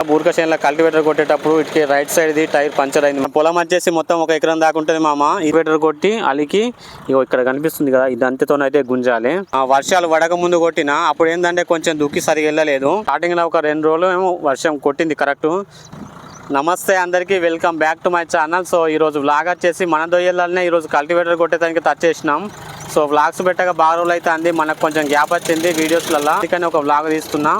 బూర్కషన్లో cultivator కొట్టేటప్పుడు ఇటుకి right side the tyre puncture అయింది. పొలం వచ్చేసి మొత్తం 1 ఎకరం దాకా ఉంటుంది మామ. కల్టివేటర్ కొట్టి అలికి ఇగో ఇక్కడ కనిపిస్తుంది కదా, ఇది అంతతోనైతే గుంజాలి. వర్షాలు పడక ముందు కొట్టిన అప్పుడు ఏంటంటే కొంచెం దుక్కి సరిగా వెళ్ళలేదు. స్టార్టింగ్ లో ఒక 2 రోజులు ఏమో వర్షం కొట్టింది కరెక్ట్. నమస్తే అందరికీ, welcome back to my channel. So ఈరోజు వ్లాగ్ వచ్చేసి మన దొయ్యలనే ఈరోజు కల్టివేటర్ కొట్టేదానికి టచ్ చేసినాం. సో వ్లాగ్స్ పెట్టక బాగా రోజులు అయితే అంది, మనకు కొంచెం గ్యాప్ వచ్చింది వీడియోస్లలో, అందుకని ఒక వ్లాగ్ తీస్తున్నా.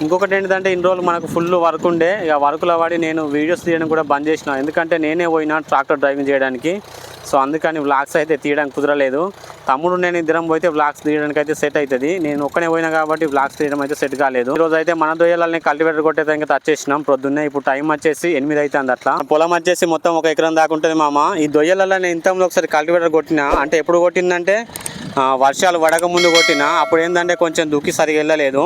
ఇంకొకటి ఏంటంటే ఇన్ని రోజులు మనకు ఫుల్ వర్క్ ఉండే, ఇక వర్క్లో పడి నేను వీడియోస్ తీయడం కూడా బంద్ చేసిన. ఎందుకంటే నేనే పోయినా ట్రాక్టర్ డ్రైవింగ్ చేయడానికి. సో అందుకని వ్లాగ్స్ అయితే తీయడానికి కుదరలేదు. తమ్ముడు నేను ఇద్దరం పోతే వ్లాగ్స్ తీయడానికి అయితే సెట్ అవుతుంది. నేను ఒక్కనే పోయినా కాబట్టి వ్లాగ్స్ తీయడం అయితే సెట్ కాలేదు. ఈరోజు అయితే మన దొయ్యాలని కల్టివేటర్ కొట్టేదానికి టచ్ చేసినాం పొద్దున్నే. ఇప్పుడు టైం వచ్చేసి 8 అవుతుంది అట్లా. పొలం వచ్చేసి మొత్తం 1 ఎకరం దాకా ఉంటుంది మామ. ఈ దొయ్యలలో నేను ఇంతకుముందు ఒకసారి కల్టివేటర్ కొట్టినా. అంటే ఎప్పుడు కొట్టిందంటే వర్షాలు పడక ముందు కొట్టినా. అప్పుడు ఏంటంటే కొంచెం దుక్కి సరిగా వెళ్ళలేదు.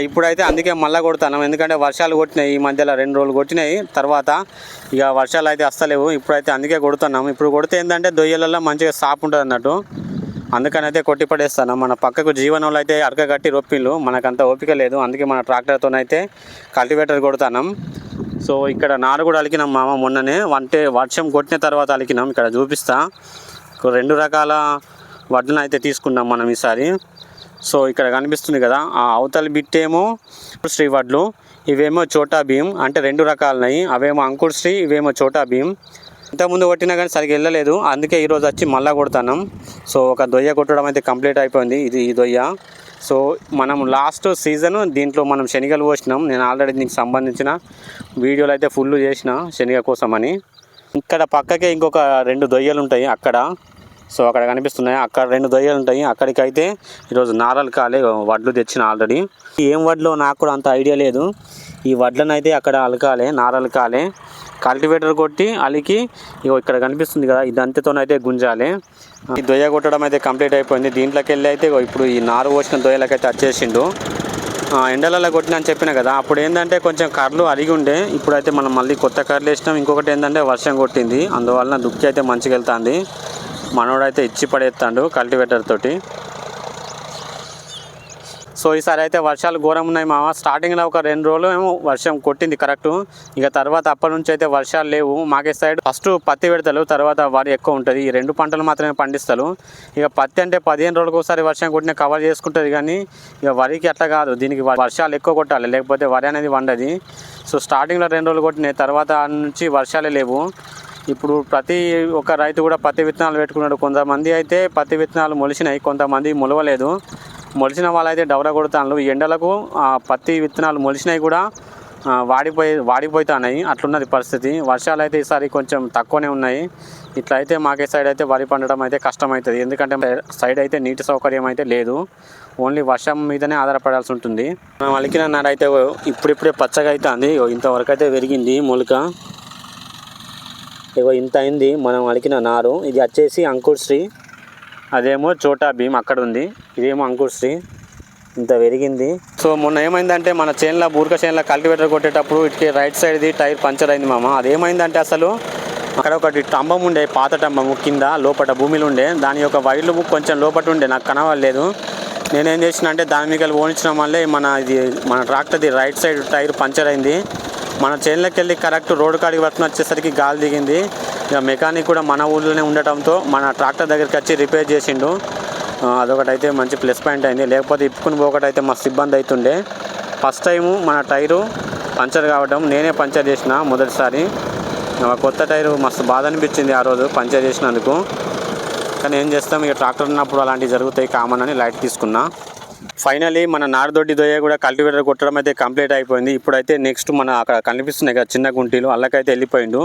ఇప్పుడైతే అందుకే మళ్ళీ కొడతాను, ఎందుకంటే వర్షాలు కొట్టినాయి ఈ మధ్యలో 2 రోజులు కొట్టినాయి. తర్వాత ఇక వర్షాలు అయితే వస్తలేవు. ఇప్పుడైతే అందుకే కొడుతున్నాం. ఇప్పుడు కొడితే ఏంటంటే దొయ్యలలో మంచిగా సాపు ఉంటుంది అన్నట్టు, అందుకని అయితే కొట్టి పడేస్తాను. మన పక్కకు జీవనంలో అయితే అరక కట్టి రొప్పిళ్ళు, మనకంత ఓపిక లేదు. అందుకే మన ట్రాక్టర్తోనైతే కల్టివేటర్ కొడుతున్నాం. సో ఇక్కడ నారు కూడా అలికినాం మామ మొన్ననే, అంటే వర్షం కొట్టిన తర్వాత అలికినాం. ఇక్కడ చూపిస్తా, 2 రకాల వడ్లను అయితే తీసుకున్నాం మనం ఈసారి. సో ఇక్కడ కనిపిస్తుంది కదా, ఆ అవతల బిట్టేమో శ్రీ వడ్లు, ఇవేమో చోటా భీమ్. అంటే 2 రకాలున్నాయి, అవేమో అంకుర్ శ్రీ, ఇవేమో చోటా భీమ్. ఇంతకుముందు కొట్టినా కానీ సరిగ్గా వెళ్ళలేదు, అందుకే ఈరోజు వచ్చి మళ్ళీ కొడతాం. సో ఒక దొయ్య కొట్టడం అయితే కంప్లీట్ అయిపోయింది. ఇది ఈ దొయ్య. సో మనం లాస్ట్ సీజన్ దీంట్లో మనం శనగలు పోసినాం. నేను ఆల్రెడీ దీనికి సంబంధించిన వీడియోలు అయితే ఫుల్ చేసిన శనగ కోసమని. ఇక్కడ పక్కకే ఇంకొక 2 దొయ్యలు ఉంటాయి అక్కడ. సో అక్కడ కనిపిస్తున్నాయి, అక్కడ 2 దొయ్యలు ఉంటాయి. అక్కడికైతే ఈరోజు నారలు కాలే వడ్లు తెచ్చిన ఆల్రెడీ. ఏం వడ్లో నాకు కూడా అంత ఐడియా లేదు. ఈ వడ్లను అయితే అక్కడ అలకాలే, నారలు కాలే. కల్టివేటర్ కొట్టి అలికి ఇగో ఇక్కడ కనిపిస్తుంది కదా, ఇది అంతతోనైతే గుంజాలి. ఈ దొయ్య కొట్టడం అయితే కంప్లీట్ అయిపోయింది. దీంట్లోకి వెళ్ళి అయితే ఇప్పుడు ఈ నారు పోసిన దొయ్యలకైతే వచ్చేసిండు. ఎండలలో కొట్టిన అని చెప్పిన కదా, అప్పుడు ఏంటంటే కొంచెం కర్రలు అరిగి ఉండే. ఇప్పుడైతే మనం మళ్ళీ కొత్త కర్రలు వేసినాం. ఇంకొకటి ఏంటంటే వర్షం కొట్టింది, అందువలన దుక్కి అయితే మంచిగా వెళ్తుంది. మనోడైతే ఇచ్చి పడేస్తాడు కల్టివేటర్ తోటి. సో ఈసారి అయితే వర్షాలు ఘోరం ఉన్నాయి మామ. స్టార్టింగ్లో ఒక 2 రోజులు ఏమో వర్షం కొట్టింది కరెక్ట్. ఇక తర్వాత అప్పటి నుంచి అయితే వర్షాలు లేవు. మాకే సైడ్ ఫస్ట్ పత్తి పెడతారు, తర్వాత వరి ఎక్కువ ఉంటుంది. ఈ 2 పంటలు మాత్రమే పండిస్తారు. ఇక పత్తి అంటే 15 రోజులకు ఒకసారి వర్షం కొట్టిన కవర్ చేసుకుంటుంది, కానీ ఇక వరికి అట్లా కాదు. దీనికి వర్షాలు ఎక్కువ కొట్టాలి, లేకపోతే వరి అనేది వండది. సో స్టార్టింగ్లో 2 రోజులు కొట్టినాయి, తర్వాత నుంచి వర్షాలే లేవు. ఇప్పుడు ప్రతి ఒక్క రైతు కూడా పత్తి విత్తనాలు పెట్టుకున్నాడు. కొంతమంది అయితే పత్తి విత్తనాలు మొలిచినాయి, కొంతమంది మొలవలేదు. మొలిచిన వాళ్ళైతే డవర కొడుతాను. ఈ ఎండలకు పత్తి విత్తనాలు మొలిచినాయి కూడా వాడిపోతున్నాయి. అట్లున్నది పరిస్థితి. వర్షాలు అయితే ఈసారి కొంచెం తక్కువనే ఉన్నాయి. ఇట్లా అయితే మాకే సైడ్ అయితే వరి పండడం అయితే కష్టమవుతుంది, ఎందుకంటే సైడ్ అయితే నీటి సౌకర్యం అయితే లేదు. ఓన్లీ వర్షం మీదనే ఆధారపడాల్సి ఉంటుంది. మనం అలికిన నారు అయితే ఇప్పుడిప్పుడే పచ్చగా అవుతుంది. ఇంతవరకు అయితే పెరిగింది మొలక. ఇగో ఇంత అయింది మనం అలికిన నారు. ఇది వచ్చేసి అంకుర్ శ్రీ, అదేమో చోటా భీమ్ అక్కడ ఉంది. ఇదేమో అంకుర్ శ్రీ, ఇంత పెరిగింది. సో మొన్న ఏమైందంటే మన చేనులో బూర్క చేనులో కల్టివేటర్ కొట్టేటప్పుడు ఇటుకి right side the tyre puncture అయింది మామ. అదేమైందంటే అసలు అక్కడ ఒకటి టంబం ఉండే, పాత టంబము కింద లోపల భూమిలో ఉండే. దాని యొక్క వైర్లు కొంచెం లోపల ఉండే, నాకు కనవలేదు. నేనేం చేసిన అంటే దాని మీద పోనించడం వల్లే మన ట్రాక్టర్ది రైట్ సైడ్ టైర్ పంచర్ అయింది. మన చేనులోకి వెళ్ళి కరెక్ట్ రోడ్డు కాడికి పట్టుకుని వచ్చేసరికి గాలి దిగింది. ఇక మెకానిక్ కూడా మన ఊళ్ళోనే ఉండటంతో మన ట్రాక్టర్ దగ్గరికి వచ్చి రిపేర్ చేసిండు. అదొకటైతే మంచి ప్లస్ పాయింట్ అయింది, లేకపోతే ఇప్పుకుని పోకటైతే మస్తు ఇబ్బంది అవుతుండే. ఫస్ట్ టైము మన టైరు పంచర్ కావడం, నేనే పంచర్ చేసిన మొదటిసారి. కొత్త టైరు మస్తు బాధ అనిపించింది ఆ రోజు పంచర్ చేసినందుకు. కానీ ఏం చేస్తాం, ఇక ట్రాక్టర్ ఉన్నప్పుడు అలాంటివి జరుగుతాయి, కామన్ అని లైట్ తీసుకున్నా. ఫైనలీ మన నారదొడ్డి దొయ్య కూడా కల్టివేటర్ కొట్టడం అయితే కంప్లీట్ అయిపోయింది. ఇప్పుడైతే నెక్స్ట్ మన అక్కడ కనిపిస్తున్నాయి కదా చిన్న గుంటీలు, అల్లకైతే వెళ్ళిపోయిండు.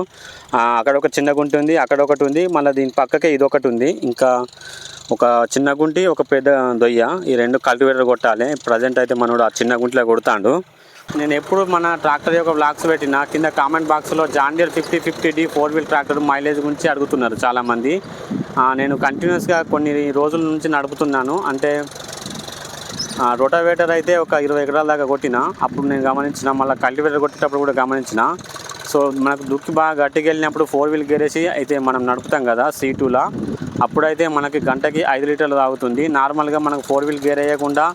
అక్కడ ఒక చిన్న గుంటి ఉంది, అక్కడ ఒకటి ఉంది, మళ్ళీ దీని పక్కకే ఇదొకటి ఉంది. ఇంకా ఒక చిన్న గుంటి, ఒక పెద్ద దొయ్య, ఈ 2 కల్టివేటర్ కొట్టాలి. ప్రజెంట్ అయితే మనోడు ఆ చిన్న గుంటిలో కొడతాడు. నేను ఎప్పుడు మన ట్రాక్టర్ యొక్క బ్లాగ్స్ పెట్టిన కింద కామెంట్ బాక్స్లో జాండియర్ 5050D 4-wheel ట్రాక్టర్ మైలేజ్ గురించి అడుగుతున్నారు చాలామంది. నేను కంటిన్యూస్గా కొన్ని రోజుల నుంచి నడుపుతున్నాను. అంటే రోటావేటర్ అయితే ఒక 20 ఎకరాల దాకా కొట్టిన, అప్పుడు నేను గమనించిన. మళ్ళీ కల్టివేటర్ కొట్టేటప్పుడు కూడా గమనించిన. సో మనకు దుక్కి బాగా గట్టిగా వెళ్ళినప్పుడు 4-wheel గేరేసి అయితే మనం నడుపుతాం కదా C2లా, అప్పుడైతే మనకి గంటకి 5 లీటర్లు తాగుతుంది. నార్మల్గా మనకు 4-wheel గేర్ వేయకుండా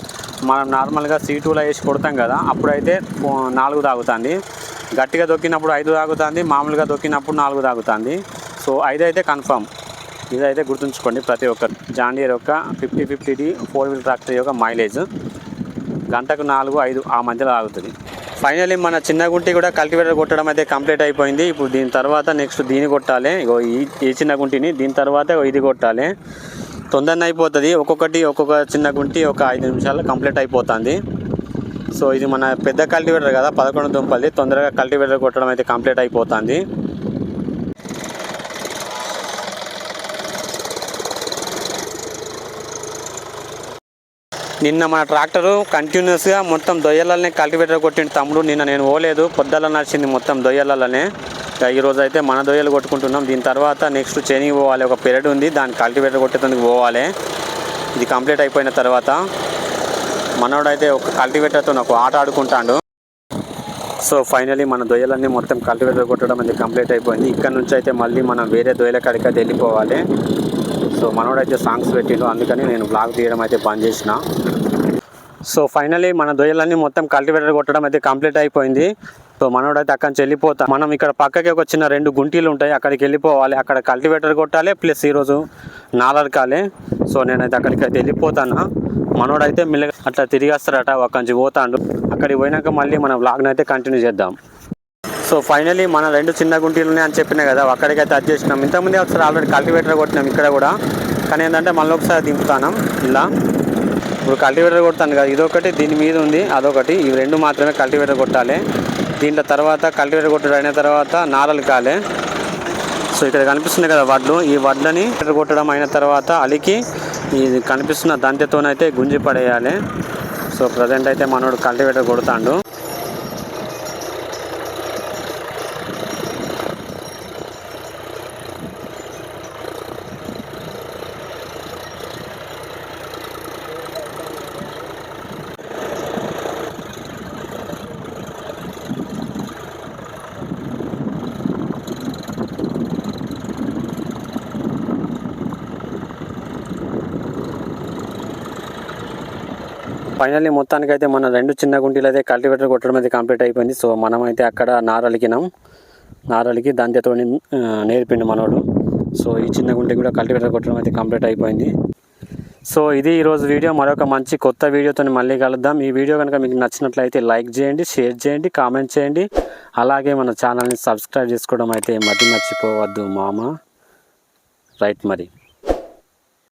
మనం నార్మల్గా C2లో వేసి కొడతాం కదా, అప్పుడైతే 4 తాగుతుంది. గట్టిగా దొక్కినప్పుడు 5 తాగుతుంది, మామూలుగా దొక్కినప్పుడు 4 తాగుతుంది. సో 5 అయితే కన్ఫర్మ్. ఇదైతే గుర్తుంచుకోండి ప్రతి ఒక్కరు. జాన్ డీర్ యొక్క 5050D 4-wheel ట్రాక్టర్ యొక్క మైలేజ్ గంటకు 4-5 ఆ మధ్యలో ఆగుతుంది. ఫైనల్లీ మన చిన్న గుంటి కూడా కల్టివేటర్ కొట్టడం అయితే కంప్లీట్ అయిపోయింది. ఇప్పుడు దీని తర్వాత నెక్స్ట్ దీన్ని కొట్టాలి. ఈ చిన్న గుంటిని దీని తర్వాత ఇది కొట్టాలి. తొందరగా అయిపోతుంది. ఒక్కొక్క చిన్న గుంటి ఒక 5 నిమిషాల్లో కంప్లీట్ అయిపోతుంది. సో ఇది మన పెద్ద కల్టివేటర్ కదా, 11 దుంపల్ది. తొందరగా కల్టివేటర్ కొట్టడం అయితే కంప్లీట్ అయిపోతుంది. నిన్న మన ట్రాక్టరు కంటిన్యూస్గా మొత్తం దొయ్యలనే కల్టివేటర్ కొట్టిండు తమ్ముడు. నిన్న నేను పోలేదు, పొద్దుల నడిచింది మొత్తం దొయ్యలనే. ఈరోజు అయితే మన దొయ్యలు కొట్టుకుంటున్నాం. దీని తర్వాత నెక్స్ట్ చేనికి పోవాలి. ఒక పెరడ్ ఉంది, దాన్ని కల్టివేటర్ కొట్టేందుకు పోవాలి. ఇది కంప్లీట్ అయిపోయిన తర్వాత మనోడైతే ఒక కల్టివేటర్తో ఒక ఆట ఆడుకుంటాడు. సో ఫైనలీ మన దొయ్యలన్నీ మొత్తం కల్టివేటర్ కొట్టడం అయితే కంప్లీట్ అయిపోయింది. ఇక్కడ నుంచి అయితే మళ్ళీ మనం వేరే దొయ్యల కాడికి అయితే వెళ్ళిపోవాలి. సో మనోడైతే సాంగ్స్ పెట్టిండు, అందుకని నేను బ్లాగ్ తీయడం అయితే బంద్ చేసిన. సో ఫైనలీ మన దొయ్యలన్నీ మొత్తం కల్టివేటర్ కొట్టడం అయితే కంప్లీట్ అయిపోయింది. సో మనోడైతే అక్కడి నుంచి వెళ్ళిపోతాం. మనం ఇక్కడ పక్కకి ఒక చిన్న 2 గుంటీలు ఉంటాయి, అక్కడికి వెళ్ళిపోవాలి. అక్కడ కల్టివేటర్ కొట్టాలి, ప్లస్ ఈరోజు నాలరకాలి. సో నేనైతే అక్కడికి అయితే వెళ్ళిపోతాను. మనోడైతే మెల్లగా అట్లా తిరిగి వస్తాడట, అక్కడి నుంచి పోతాడు. అక్కడికి పోయినాక మళ్ళీ మన బ్లాగ్ని అయితే కంటిన్యూ చేద్దాం. సో ఫైనలీ మన 2 చిన్న గుంటీలు ఉన్నాయని చెప్పినా కదా, అక్కడికైతే అది చేసినాం. ఇంతకుముందే ఒకసారి ఆల్రెడీ కల్టివేటర్ కొట్టినాం ఇక్కడ కూడా. కానీ ఏంటంటే మళ్ళీ ఒకసారి దింపుతాను ఇలా. ఇప్పుడు కల్టివేటర్ కొడతాను కదా, ఇదొకటి దీని మీద ఉంది, అదొకటి. ఇవి 2 మాత్రమే కల్టివేటర్ కొట్టాలి. దీంట్లో తర్వాత కల్టివేటర్ కొట్టడం అయిన తర్వాత నారలు కాలే. సో ఇక్కడ కనిపిస్తుంది కదా వడ్లు, ఈ వడ్లని కొట్టడం అయిన తర్వాత అలికి ఇది కనిపిస్తున్న దంతెతోనైతే గుంజి పడేయాలి. సో ప్రజెంట్ అయితే మనోడు కల్టివేటర్ కొడతాడు. ఫైనల్లీ మొత్తానికి అయితే మన 2 చిన్న గుంటీలు అయితే కల్టివేటర్ కొట్టడం అయితే కంప్లీట్ అయిపోయింది. సో మనమైతే అక్కడ నారలికినాం. నారలికి దంతెతో నేర్పిండు మనోడు. సో ఈ చిన్న గుంటి కూడా కల్టివేటర్ కొట్టడం అయితే కంప్లీట్ అయిపోయింది. సో ఇది ఈరోజు వీడియో. మరొక మంచి కొత్త వీడియోతో మళ్ళీ కలుద్దాం. ఈ వీడియో కనుక మీకు నచ్చినట్లయితే లైక్ చేయండి, షేర్ చేయండి, కామెంట్ చేయండి. అలాగే మన ఛానల్ని సబ్స్క్రైబ్ చేసుకోవడం అయితే మర్చిపోవద్దు మామ. రైట్ మరి.